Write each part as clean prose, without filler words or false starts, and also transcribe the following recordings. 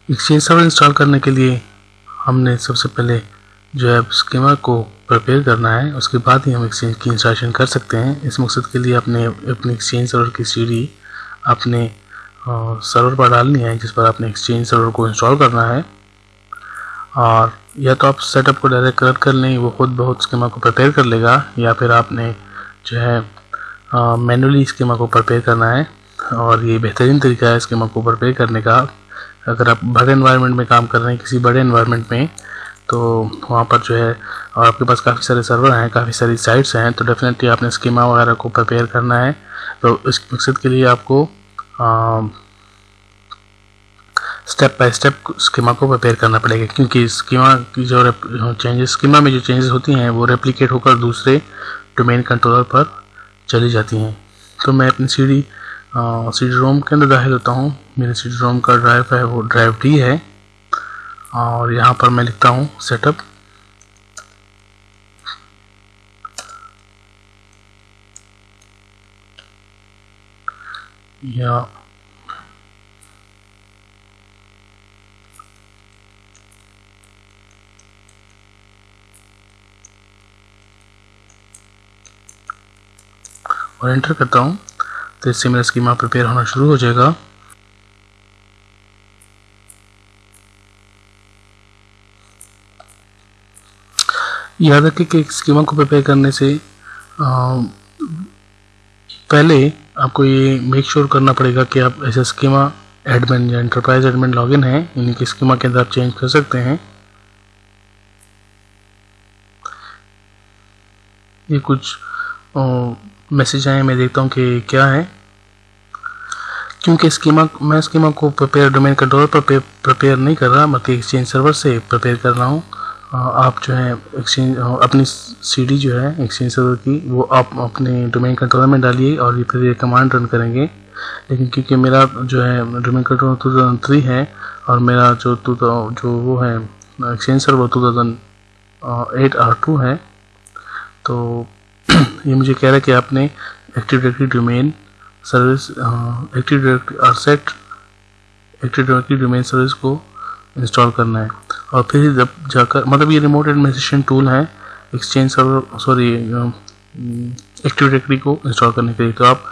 Exchange server install करने के लिए हमने सबसे पहले जो है स्कीमा को प्रिपेयर करना है, उसके बाद ही हम एक्सचेंज की इंस्टॉलेशन कर सकते हैं। इस मकसद के लिए आपने अपनी एक्सचेंज सर्वर की सीडी अपने सर्वर पर डालनी है जिस पर आपने एक्सचेंज सर्वर को इंस्टॉल करना है। और या तो आप सेटअप को डायरेक्ट कर लें, वो खुद बहुत स्कीमा को प्रिपेयर कर लेगा, या फिर आपने जो है मैनुअली स्कीमा को प्रिपेयर करना है। और ये बेहतरीन तरीका है स्कीमा को प्रिपेयर करने का। अगर आप बड़े एनवायरनमेंट में काम कर रहे हैं, किसी बड़े एनवायरनमेंट में, तो वहाँ पर जो है और आपके पास काफ़ी सारे सर्वर हैं, काफ़ी सारी साइट्स हैं, तो डेफिनेटली आपने स्कीमा वगैरह को प्रिपेयर करना है। तो इस मकसद के लिए आपको स्टेप बाय स्टेप स्कीमा को प्रिपेयर करना पड़ेगा, क्योंकि स्कीमा की जो चेंजेस स्कीमा में जो चेंजेस होती हैं वो रेप्लिकेट होकर दूसरे डोमेन कंट्रोलर पर चली जाती हैं। तो मैं अपनी सीडी रोम के अंदर दाखिल होता हूँ। मेरे सीडी रोम का ड्राइव है वो ड्राइव डी है, और यहाँ पर मैं लिखता हूँ सेटअप। या और एंटर करता हूँ, तो इससे मेरा स्कीमा प्रिपेयर होना शुरू हो जाएगा। याद रखें कि स्कीमा को प्रिपेयर करने से पहले आपको ये मेक श्योर करना पड़ेगा कि आप ऐसे स्कीमा एडमिन या एंटरप्राइज एडमिन लॉगिन है, यानी कि स्कीमा के अंदर आप चेंज कर सकते हैं। ये कुछ मैसेज आए, मैं देखता हूँ कि क्या है। क्योंकि मैं स्कीमा को प्रिपेयर डोमेन कंट्रोलर पर प्रिपेयर नहीं कर रहा, बल्कि एक्सचेंज सर्वर से प्रिपेयर कर रहा हूँ। आप जो है एक्सचेंज अपनी सीडी जो है एक्सचेंज सर्वर की, वो आप अपने डोमेन कंट्रोलर में डालिए और फिर ये कमांड रन करेंगे। लेकिन क्योंकि मेरा जो है डोमेन कंट्रोलर 2003 है और मेरा जो वो है एक्सचेंज सर्वर 2008 R2 है, तो ये मुझे कह रहा है कि आपने active directory domain service active directory domain service को इंस्टॉल करना है। और फिर जब जाकर मतलब ये रिमोट एडमिनिस्ट्रेशन टूल है एक्सचेंज सर्वर एक्टिव डायरेक्टरी को इंस्टॉल करने के लिए। तो आप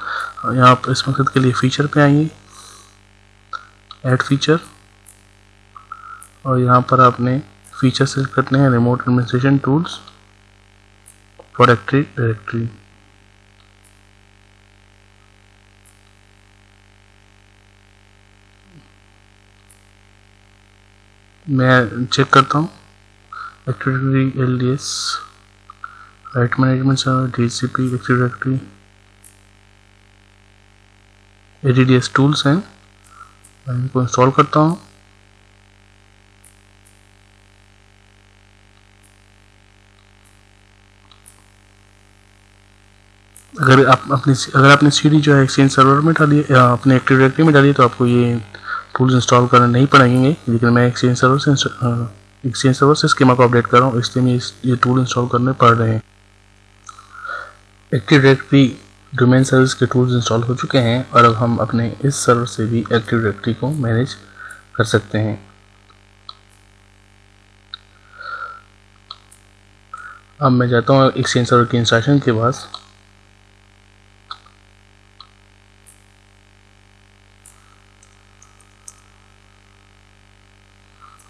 यहाँ पर इस मकसद के लिए फीचर पे आइए, ऐड फीचर, और यहाँ पर आपने फीचर सेलेक्ट करने हैं remote administration tools for active directory. मैं चेक करता हूँ active directory LDS right management server DHCP active directory ADDS tools हैं, मैं इनको इंस्टॉल करता हूँ। अगर आपने सीडी जो है एक्सचेंज सर्वर में डाली या अपने एक्टिव डायरेक्टरी में डाली तो आपको ये टूल्स इंस्टॉल करने नहीं पड़ेंगे। लेकिन मैं एक्सचेंज सर्वर से स्कीमा को अपडेट कर रहा हूँ, इसलिए ये टूल इंस्टॉल करने पड़ रहे हैं। एक्टिव डायरेक्टरी डोमेन सर्विस के टूल्स इंस्टॉल हो चुके हैं और अब हम अपने इस सर्वर से भी एक्टिव डायरेक्टरी को मैनेज कर सकते हैं। अब मैं जाता हूँ एक्सचेंज सर्वर की इंस्टॉलेशन के बाद।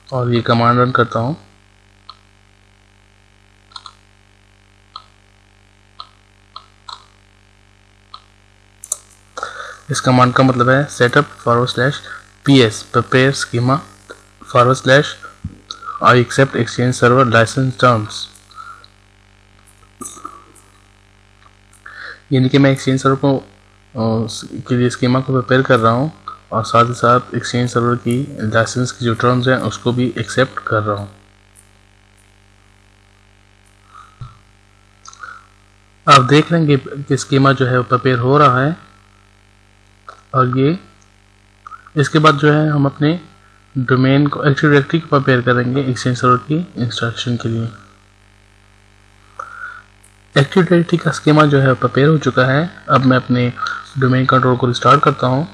और ये कमांड रन करता हूँ। इस कमांड का मतलब है setup /PS prepare schema /I accept exchange server licence terms. यानी कि मैं एक्सचेंज सर्वर को के लिए स्कीमा को प्रिपेयर कर रहा हूँ और साथ ही साथ एक्सचेंज सर्वर की लाइसेंस की जो टर्म्स हैं उसको भी एक्सेप्ट कर रहा हूँ। आप देख लेंगे कि स्कीमा जो है प्रिपेयर हो रहा है। और ये इसके बाद जो है हम अपने डोमेन को एक्टिव डायरेक्टरी को प्रिपेयर करेंगे एक्सचेंज सर्वर की इंस्ट्रक्शन के लिए। एक्टिव डायरेक्टरी का स्कीमा जो है प्रिपेयर हो चुका है। अब मैं अपने डोमेन कंट्रोल को रिस्टार्ट करता हूँ।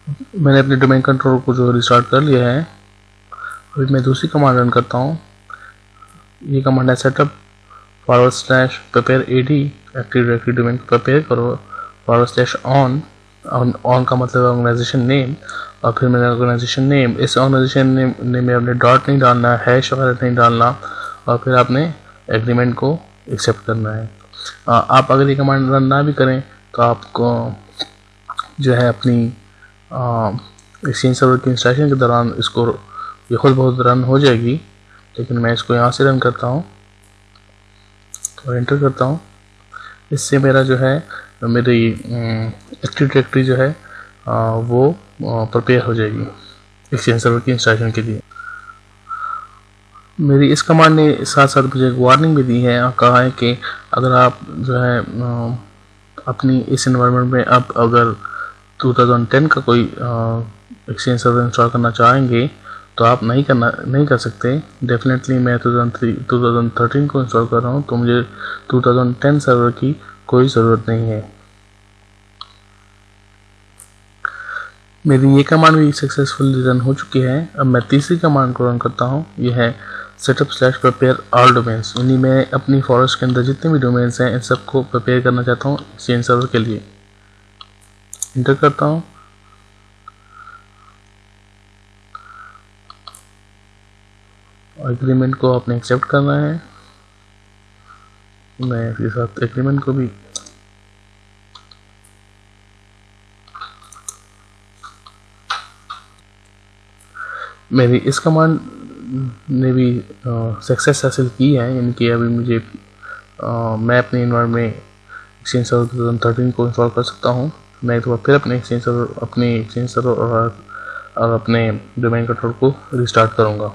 मैंने अपने डोमेन कंट्रोल को जो रिस्टार्ट कर लिया है। अभी मैं दूसरी कमांड रन करता हूँ। ये कमांड है setup /prepare ad active directory domain को प्रिपेयर करो /on ऑन का मतलब ऑर्गेनाइजेशन नेम, और फिर मैंने ऑर्गेनाइजेशन नेम, इस ऑर्गेनाइजेशन नेम में आपने डॉट नहीं डालना, हैश वगैरह नहीं डालना, और फिर आपने एग्रीमेंट को एक्सेप्ट करना है। आप अगर ये कमांड रन ना भी करें तो आपको जो है अपनी एक्सचेंज सर्वर की इंस्टॉलेशन के दौरान इसको ये खुद बहुत रन हो जाएगी। लेकिन मैं इसको यहाँ से रन करता हूँ और एंटर करता हूँ। इससे मेरा जो है मेरी एक्टिव डायरेक्टरी जो है वो प्रिपेयर हो जाएगी एक्सचेंज सर्वर की इंस्टॉलेशन के लिए। मेरी इस कमांड ने साथ साथ मुझे एक वार्निंग भी दी है और कहा है कि अगर आप जो है अपनी इस एनवायरनमेंट में अब अगर 2010 का कोई एक्सचेंज सर्वर इंस्टॉल करना चाहेंगे तो आप नहीं कर सकते। डेफिनेटली मैं 2013 को इंस्टॉल कर रहा हूँ, तो मुझे 2010 सर्वर की कोई ज़रूरत नहीं है। मेरी ये कमांड भी सक्सेसफुली रन हो चुकी है। अब मैं तीसरी कमांड को रन करता हूँ। ये है setup/prepare all domains, यानी मैं अपनी फॉरेस्ट के अंदर जितने भी डोमेन्स हैं इन सबको प्रिपेयर करना चाहता हूँ एक्सचेंज सर्वर के लिए। इंटर करता हूँ। एग्रीमेंट को आपने एक्सेप्ट करना है। मैं इसके साथ एग्रीमेंट को भी मेरी इस कमांड ने भी सक्सेस हासिल की है, यानी कि अभी मुझे मैं अपने एनवायरनमेंट में एक्सचेंज सर्वर 2013 को इंस्टॉल कर सकता हूँ। मैं एक बार फिर अपने एक्सचेंज सर्वर और अपने डोमेन कंट्रोल को रिस्टार्ट करूँगा।